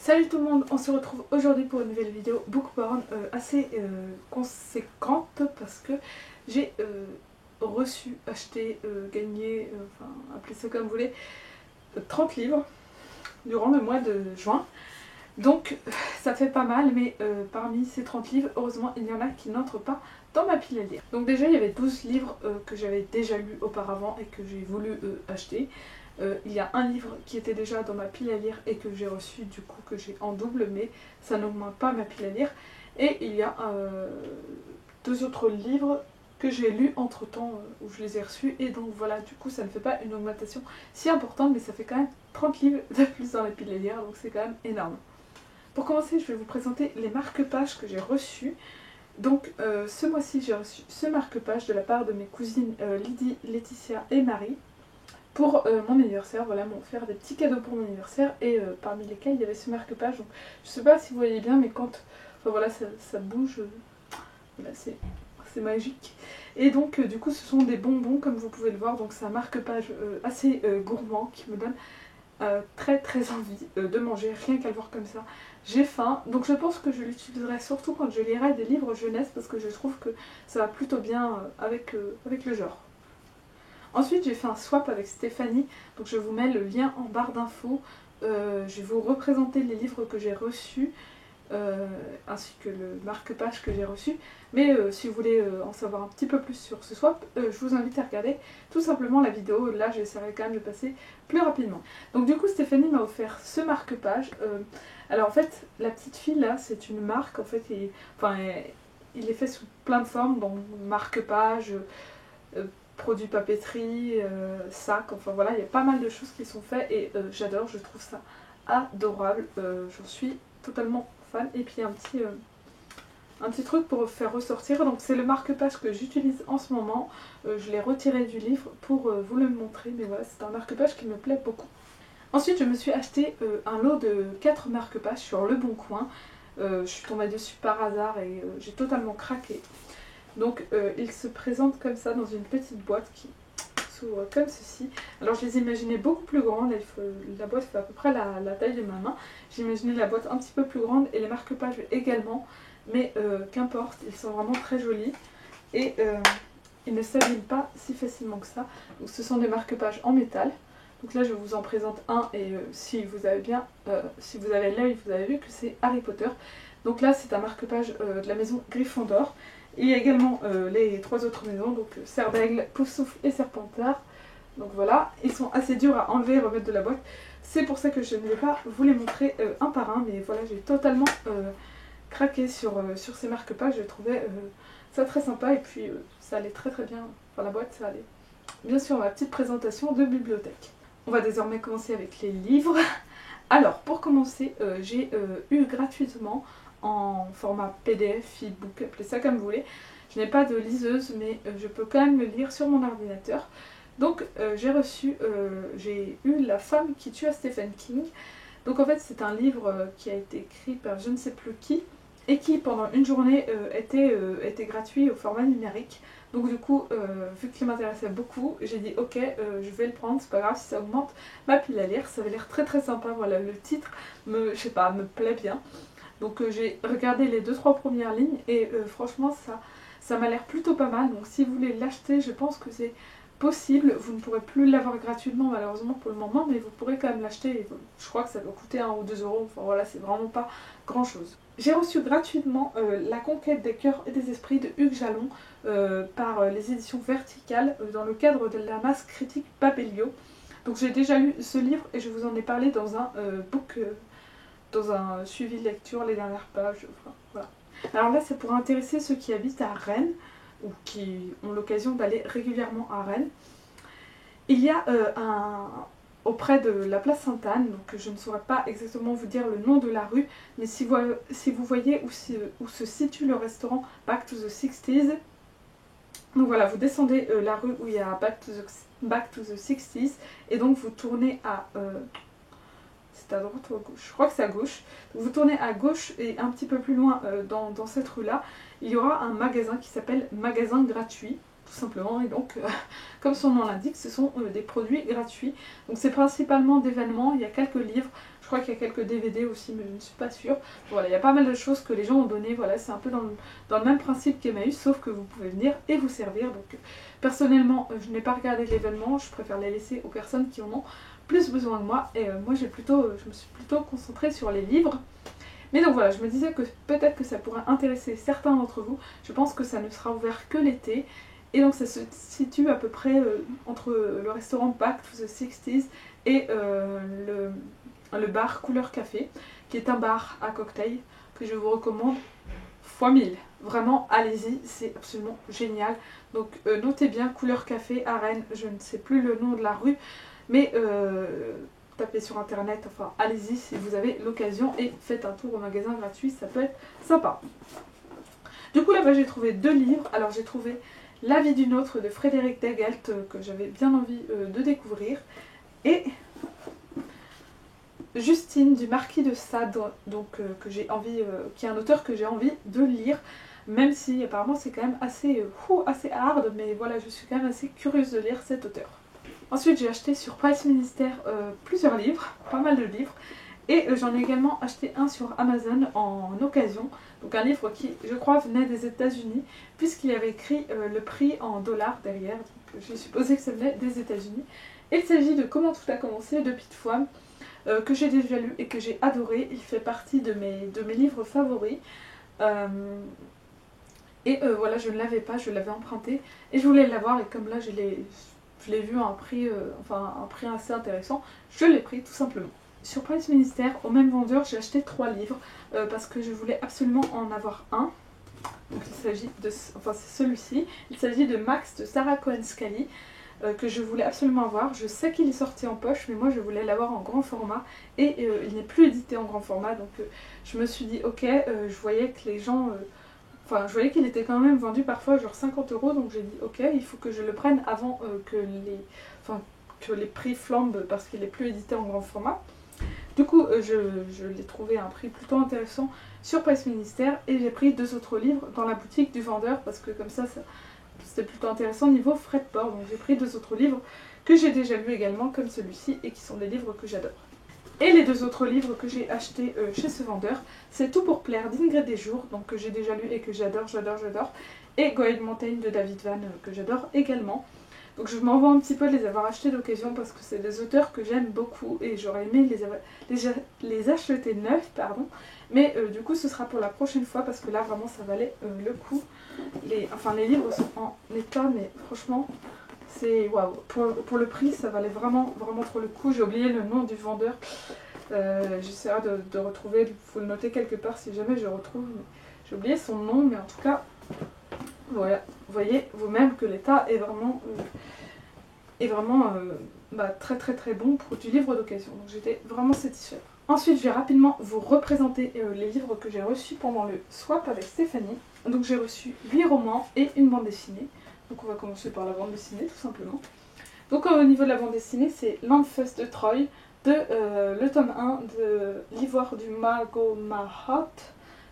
Salut tout le monde, on se retrouve aujourd'hui pour une nouvelle vidéo bookporn assez conséquente parce que j'ai reçu, acheté, gagné, enfin appelez ça comme vous voulez, 30 livres durant le mois de juin. Donc ça fait pas mal, mais parmi ces 30 livres, heureusement il y en a qui n'entrent pas dans ma pile à lire. Donc déjà il y avait 12 livres que j'avais déjà lus auparavant et que j'ai voulu acheter. Il y a un livre qui était déjà dans ma pile à lire et que j'ai reçu du coup, que j'ai en double, mais ça n'augmente pas ma pile à lire. Et il y a deux autres livres que j'ai lus entre temps où je les ai reçus, et donc voilà, du coup ça ne fait pas une augmentation si importante, mais ça fait quand même 30 livres de plus dans la pile à lire, donc c'est quand même énorme. Pour commencer, je vais vous présenter les marque-pages que j'ai reçus. Donc ce mois-ci j'ai reçu ce marque-page de la part de mes cousines Lydie, Laetitia et Marie. Pour mon anniversaire, voilà, m'ont offert des petits cadeaux pour mon anniversaire, et parmi lesquels il y avait ce marque-page. Donc je sais pas si vous voyez bien, mais quand enfin, voilà, ça bouge, voilà, c'est magique. Et donc du coup ce sont des bonbons comme vous pouvez le voir, donc c'est un marque-page assez gourmand qui me donne très envie de manger, rien qu'à le voir comme ça. J'ai faim, donc je pense que je l'utiliserai surtout quand je lirai des livres jeunesse, parce que je trouve que ça va plutôt bien avec le genre. Ensuite j'ai fait un swap avec Stéphanie, donc je vous mets le lien en barre d'infos. Je vais vous représenter les livres que j'ai reçus, ainsi que le marque-page que j'ai reçu. Mais si vous voulez en savoir un petit peu plus sur ce swap, je vous invite à regarder tout simplement la vidéo. Là j'essaierai quand même de passer plus rapidement. Donc du coup Stéphanie m'a offert ce marque-page. Alors en fait la petite fille là, c'est une marque, en fait, il est fait sous plein de formes, donc marque-page, produits papeterie, sacs, enfin voilà, il y a pas mal de choses qui sont faites, et j'adore, je trouve ça adorable, j'en suis totalement fan. Et puis un petit truc pour faire ressortir, donc c'est le marque-page que j'utilise en ce moment, je l'ai retiré du livre pour vous le montrer, mais voilà, c'est un marque-page qui me plaît beaucoup. Ensuite je me suis acheté un lot de 4 marque-pages sur Le Bon Coin, je suis tombée dessus par hasard et j'ai totalement craqué. Donc ils se présentent comme ça dans une petite boîte qui s'ouvre comme ceci. Alors je les imaginais beaucoup plus grands, là, la boîte fait à peu près la taille de ma main. J'imaginais la boîte un petit peu plus grande et les marque-pages également, mais qu'importe, ils sont vraiment très jolis et ils ne s'abîment pas si facilement que ça. Donc ce sont des marque-pages en métal. Donc là je vous en présente un, et si vous avez l'œil, vous avez vu que c'est Harry Potter. Donc là c'est un marque-page de la maison Gryffondor. Il y a également les 3 autres maisons, donc Serdaigle, Poufsouffle et Serpentard. Donc voilà, ils sont assez durs à enlever et remettre de la boîte. C'est pour ça que je ne vais pas vous les montrer un par un, mais voilà, j'ai totalement craqué sur ces marque-pages. Je trouvais ça très sympa, et puis ça allait très bien, enfin la boîte ça allait bien sûr ma petite présentation de bibliothèque. On va désormais commencer avec les livres. Alors pour commencer, j'ai eu gratuitement en format PDF, e-book, appelez ça comme vous voulez. Je n'ai pas de liseuse, mais je peux quand même le lire sur mon ordinateur. Donc j'ai eu La femme qui tua Stephen King. Donc en fait c'est un livre qui a été écrit par je ne sais plus qui, et qui pendant une journée était gratuit au format numérique. Donc du coup, vu qu'il m'intéressait beaucoup, j'ai dit ok, je vais le prendre, c'est pas grave si ça augmente ma pile à lire. Ça avait l'air très sympa, voilà, le titre je sais pas, me plaît bien. Donc j'ai regardé les 2-3 premières lignes, et franchement ça m'a l'air plutôt pas mal. Donc si vous voulez l'acheter, je pense que c'est possible. Vous ne pourrez plus l'avoir gratuitement malheureusement pour le moment, mais vous pourrez quand même l'acheter. Je crois que ça doit coûter 1 ou 2 euros, enfin voilà, c'est vraiment pas grand chose. J'ai reçu gratuitement La conquête des cœurs et des esprits de Hugues Jalon par les éditions Verticales, dans le cadre de la masse critique Babelio. Donc j'ai déjà lu ce livre et je vous en ai parlé dans un dans un suivi de lecture, les dernières pages, enfin, voilà. Alors là c'est pour intéresser ceux qui habitent à Rennes, ou qui ont l'occasion d'aller régulièrement à Rennes. Il y a auprès de la place Sainte-Anne, donc je ne saurais pas exactement vous dire le nom de la rue, mais si vous voyez où se situe le restaurant Back to the 60s, donc voilà, vous descendez la rue où il y a Back to the 60s, et donc vous tournez à... c'est à droite ou à gauche? Je crois que c'est à gauche. Donc vous tournez à gauche, et un petit peu plus loin dans cette rue-là, il y aura un magasin qui s'appelle Magasin Gratuit, tout simplement, et donc comme son nom l'indique, ce sont des produits gratuits. Donc c'est principalement d'événements, il y a quelques livres, je crois qu'il y a quelques DVD aussi, mais je ne suis pas sûre. Voilà, il y a pas mal de choses que les gens ont donné, voilà, c'est un peu dans le même principe qu'Emmaüs, sauf que vous pouvez venir et vous servir. Donc personnellement, je n'ai pas regardé l'événement, je préfère les laisser aux personnes qui en ont plus besoin que moi, et moi je me suis plutôt concentrée sur les livres. Mais donc voilà, je me disais que peut-être que ça pourrait intéresser certains d'entre vous. Je pense que ça ne sera ouvert que l'été. Et donc ça se situe à peu près entre le restaurant Back to the 60s et le bar Couleur Café, qui est un bar à cocktail que je vous recommande fois 1000. Vraiment, allez-y, c'est absolument génial. Donc notez bien Couleur Café à Rennes, je ne sais plus le nom de la rue, mais tapez sur internet, enfin allez-y si vous avez l'occasion et faites un tour au magasin gratuit, ça peut être sympa. Du coup là-bas j'ai trouvé 2 livres. Alors j'ai trouvé La vie d'une autre de Frédéric Dagelt que j'avais bien envie de découvrir, et Justine du Marquis de Sade, donc qui est un auteur que j'ai envie de lire, même si apparemment c'est quand même assez hard, mais voilà, je suis quand même assez curieuse de lire cet auteur. Ensuite j'ai acheté sur Price Minister plusieurs livres, pas mal de livres, et j'en ai également acheté un sur Amazon en occasion, donc un livre qui je crois venait des États-Unis, puisqu'il y avait écrit le prix en dollars derrière, donc j'ai supposé que ça venait des États-Unis. Il s'agit de Comment tout a commencé de Pete Fromm, que j'ai déjà lu et que j'ai adoré. Il fait partie de mes livres favoris. Voilà, je ne l'avais pas, je l'avais emprunté et je voulais l'avoir, et comme là je l'ai vu à un prix, un prix assez intéressant, je l'ai pris tout simplement. Sur Price Minister, au même vendeur, j'ai acheté 3 livres parce que je voulais absolument en avoir un. Donc il s'agit de, c'est celui-ci, il s'agit de Max de Sarah Cohen-Scully, que je voulais absolument avoir. Je sais qu'il est sorti en poche, mais moi je voulais l'avoir en grand format, et il n'est plus édité en grand format, donc je me suis dit ok, je voyais que les gens... je voyais qu'il était quand même vendu parfois genre 50 €, donc j'ai dit ok, il faut que je le prenne avant que les prix flambent parce qu'il n'est plus édité en grand format. Du coup, je l'ai trouvé à un prix plutôt intéressant sur Price Minister, et j'ai pris 2 autres livres dans la boutique du vendeur parce que comme ça c'était plutôt intéressant niveau frais de port. Donc j'ai pris 2 autres livres que j'ai déjà lus également, comme celui-ci, et qui sont des livres que j'adore. Et les 2 autres livres que j'ai achetés chez ce vendeur, c'est Tout pour plaire d'Ingrid Desjours, donc que j'ai déjà lu et que j'adore, et Go Ahead Mountain de David Van, que j'adore également. Donc je m'en vends un petit peu de les avoir achetés d'occasion parce que c'est des auteurs que j'aime beaucoup et j'aurais aimé les acheter neufs, pardon. Mais du coup ce sera pour la prochaine fois parce que là vraiment ça valait le coup. Les livres sont en état, mais franchement c'est waouh. Pour le prix ça valait vraiment trop le coup. J'ai oublié le nom du vendeur. J'essaierai de retrouver, il faut le noter quelque part si jamais je retrouve. J'ai oublié son nom, mais en tout cas... Voilà, vous voyez vous-même que l'état est vraiment, très bon pour du livre d'occasion. Donc j'étais vraiment satisfaite. Ensuite, je vais rapidement vous représenter les livres que j'ai reçus pendant le swap avec Stéphanie. Donc j'ai reçu 8 romans et une bande dessinée. Donc on va commencer par la bande dessinée tout simplement. Donc au niveau de la bande dessinée, c'est Landfuss de Troy, le tome 1 de L'Ivoire du Magomahat,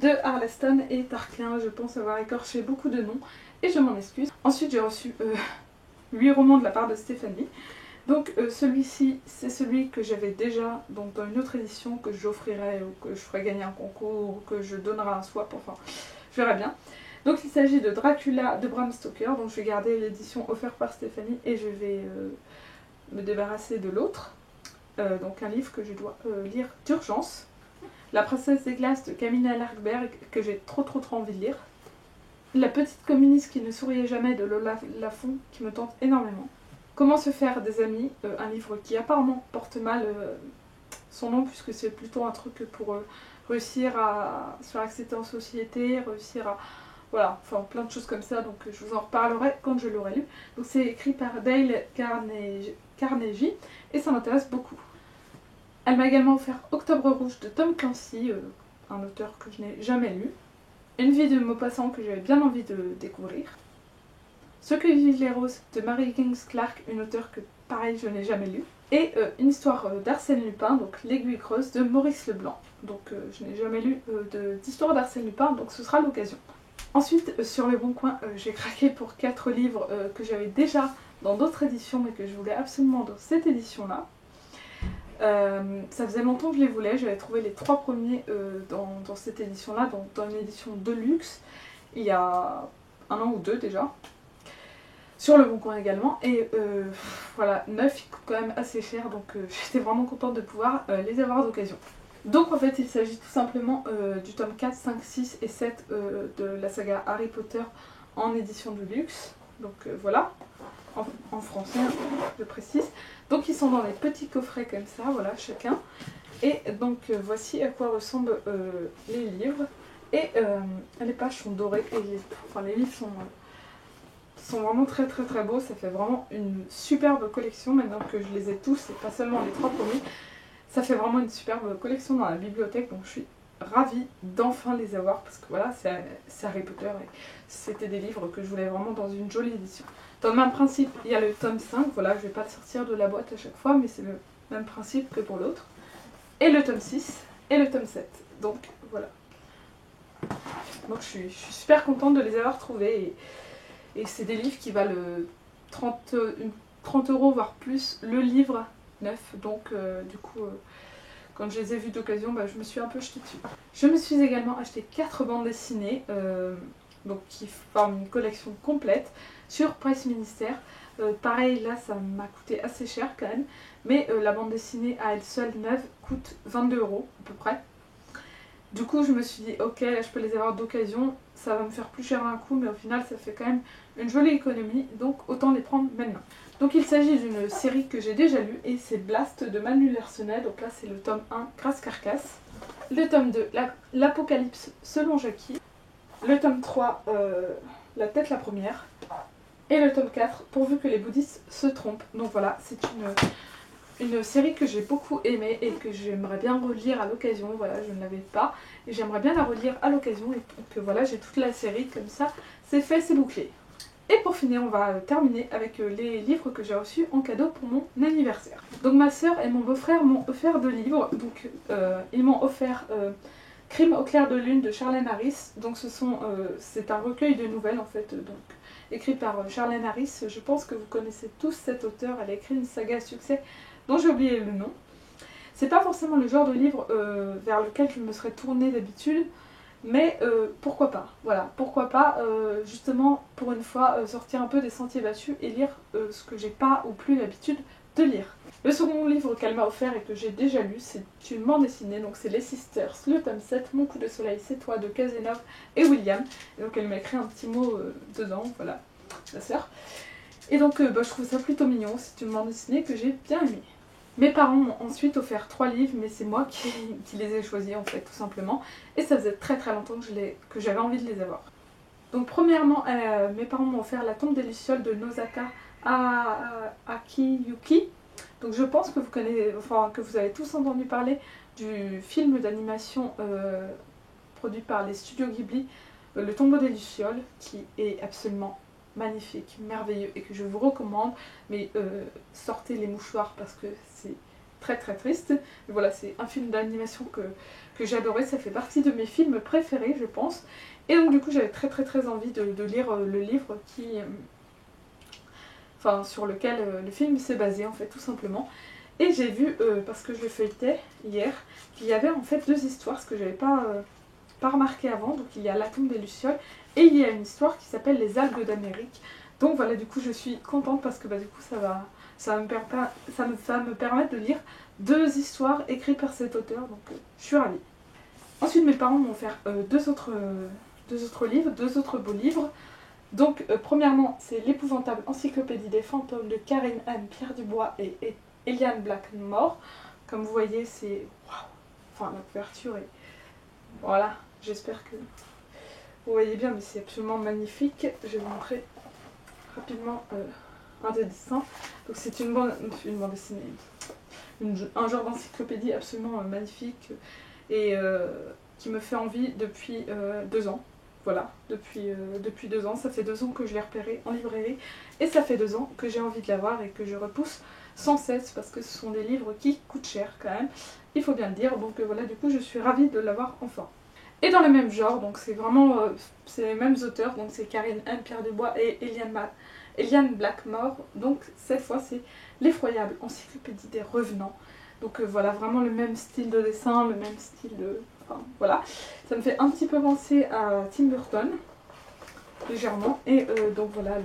de Arleston et Tarquin. Je pense avoir écorché beaucoup de noms et je m'en excuse. Ensuite j'ai reçu 8 romans de la part de Stéphanie. Donc celui-ci c'est celui que j'avais déjà donc dans une autre édition, que j'offrirai ou que je ferai gagner un concours ou que je donnerai un swap, enfin je verrai bien. Donc il s'agit de Dracula de Bram Stoker, donc je vais garder l'édition offerte par Stéphanie et je vais me débarrasser de l'autre. Donc un livre que je dois lire d'urgence. La princesse des glaces de Camilla Lagerberg, que j'ai trop envie de lire. La petite communiste qui ne souriait jamais de Lola Lafont, qui me tente énormément. Comment se faire des amis, un livre qui apparemment porte mal son nom, puisque c'est plutôt un truc pour réussir à se faire accepter en société, réussir à... Voilà, enfin plein de choses comme ça, donc je vous en reparlerai quand je l'aurai lu. Donc c'est écrit par Dale Carnegie et ça m'intéresse beaucoup. Elle m'a également offert Octobre Rouge de Tom Clancy, un auteur que je n'ai jamais lu. Une vie de Maupassant que j'avais bien envie de découvrir. Ce que vivent les roses de Mary Kings Clark, une auteure que pareil je n'ai jamais lu. Et une histoire d'Arsène Lupin, donc L'Aiguille creuse de Maurice Leblanc. Donc je n'ai jamais lu d'histoire d'Arsène Lupin, donc ce sera l'occasion. Ensuite, sur Le Bon Coin, j'ai craqué pour 4 livres que j'avais déjà dans d'autres éditions, mais que je voulais absolument dans cette édition-là. Ça faisait longtemps que je les voulais, j'avais trouvé les 3 premiers dans cette édition-là, donc dans une édition de luxe, il y a 1 an ou 2 déjà. Sur Le Bon Coin également, et voilà, 9 il coûte quand même assez cher, donc j'étais vraiment contente de pouvoir les avoir d'occasion. Donc en fait il s'agit tout simplement du tome 4, 5, 6 et 7 de la saga Harry Potter en édition de luxe, donc voilà, en français je précise. Donc ils sont dans les petits coffrets comme ça, voilà, chacun, et donc voici à quoi ressemblent les livres, et les pages sont dorées, et les livres sont vraiment très beaux, ça fait vraiment une superbe collection maintenant que je les ai tous et pas seulement les 3 premiers. Ça fait vraiment une superbe collection dans la bibliothèque, donc je suis ravie d'enfin les avoir parce que voilà, c'est Harry Potter et c'était des livres que je voulais vraiment dans une jolie édition. Dans le même principe, il y a le tome 5, voilà, je vais pas le sortir de la boîte à chaque fois, mais c'est le même principe que pour l'autre. Et le tome 6 et le tome 7, donc voilà. Donc je suis super contente de les avoir trouvés. Et c'est des livres qui valent 30 €, voire plus, le livre neuf. Donc du coup, quand je les ai vus d'occasion, bah, je me suis un peu jetée dessus. Je me suis également acheté 4 bandes dessinées, donc qui forment une collection complète, sur Presse Ministère. Pareil, là, ça m'a coûté assez cher quand même. Mais la bande dessinée à elle seule, neuve, coûte 22 € à peu près. Du coup, je me suis dit, ok, là, je peux les avoir d'occasion, ça va me faire plus cher d'un coup, mais au final, ça fait quand même une jolie économie, donc autant les prendre maintenant. Donc il s'agit d'une série que j'ai déjà lue, et c'est Blast de Manu Larsonnet, donc là c'est le tome 1, Crasse Carcasse. Le tome 2, l'Apocalypse selon Jackie. Le tome 3, La Tête la Première. Et le tome 4, Pourvu que les bouddhistes se trompent. Donc voilà, c'est une série que j'ai beaucoup aimée et que j'aimerais bien relire à l'occasion. Voilà, je ne l'avais pas et j'aimerais bien la relire à l'occasion, et donc voilà, j'ai toute la série comme ça, c'est fait, c'est bouclé. Et pour finir, on va terminer avec les livres que j'ai reçus en cadeau pour mon anniversaire. Donc ma soeur et mon beau-frère m'ont offert 2 livres, donc ils m'ont offert Crime au clair de lune de Charlène Harris. Donc c'est un recueil de nouvelles en fait, donc écrit par Charlène Harris. Je pense que vous connaissez tous cet auteur, elle a écrit une saga à succès dont j'ai oublié le nom. C'est pas forcément le genre de livre vers lequel je me serais tournée d'habitude, mais pourquoi pas, voilà, pourquoi pas justement pour une fois sortir un peu des sentiers battus et lire ce que j'ai pas ou plus l'habitude de lire. Le second livre qu'elle m'a offert et que j'ai déjà lu, c'est une bande dessinée, donc c'est Les Sisters, le tome 7, Mon coup de soleil, c'est toi, de Cazenove et William. Et donc elle m'a écrit un petit mot dedans, voilà, la sœur. Et donc je trouve ça plutôt mignon, c'est une bande dessinée que j'ai bien aimée. Mes parents m'ont ensuite offert 3 livres, mais c'est moi qui les ai choisis en fait, tout simplement. Et ça faisait très longtemps que j'avais envie de les avoir. Donc premièrement, mes parents m'ont offert La tombe des Lucioles de Nozaka Akiyuki. Donc je pense que vous connaissez, enfin que vous avez tous entendu parler du film d'animation produit par les studios Ghibli, Le tombeau des Lucioles, qui est absolument magnifique, merveilleux et que je vous recommande, mais sortez les mouchoirs parce que c'est très triste. Mais voilà, c'est un film d'animation que j'adorais, ça fait partie de mes films préférés je pense. Et donc du coup j'avais très envie de lire le livre sur lequel le film s'est basé en fait, tout simplement. Et j'ai vu, parce que je le feuilletais hier, qu'il y avait en fait 2 histoires, ce que j'avais pas remarqué avant. Donc il y a La tombe des Lucioles et il y a une histoire qui s'appelle Les algues d'Amérique. Donc voilà, du coup je suis contente parce que du coup ça va me permettre de lire 2 histoires écrites par cet auteur, donc je suis ravie. Ensuite mes parents m'ont offert 2 autres livres, 2 autres beaux livres. Donc premièrement c'est L'épouvantable encyclopédie des fantômes de Karine Anne Pierre Dubois et Eliane Blackmore. Comme vous voyez, c'est waouh, enfin la couverture est, voilà, j'espère que vous voyez bien, mais c'est absolument magnifique. Je vais vous montrer rapidement un des dessins. Donc c'est une bande dessinée, un genre d'encyclopédie absolument magnifique et qui me fait envie depuis 2 ans. Voilà, depuis 2 ans, ça fait 2 ans que je l'ai repéré en librairie et ça fait 2 ans que j'ai envie de l'avoir et que je repousse sans cesse parce que ce sont des livres qui coûtent cher quand même, il faut bien le dire. Donc voilà, du coup je suis ravie de l'avoir enfin. Et dans le même genre, donc c'est vraiment c'est les mêmes auteurs, donc c'est Karine M, Pierre Dubois et Eliane Blackmore. Donc cette fois c'est L'effroyable encyclopédie des revenants. Donc voilà, vraiment le même style de dessin, le même style de... Enfin voilà, ça me fait un petit peu penser à Tim Burton, légèrement. Et donc voilà,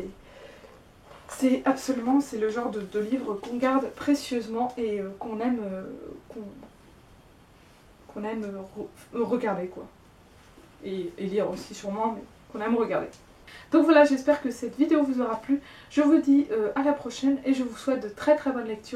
c'est absolument, c'est le genre de livre qu'on garde précieusement et qu'on aime, regarder quoi. Et lire aussi sûrement, mais qu'on aime regarder. Donc voilà, j'espère que cette vidéo vous aura plu. Je vous dis à la prochaine et je vous souhaite de très très bonnes lectures.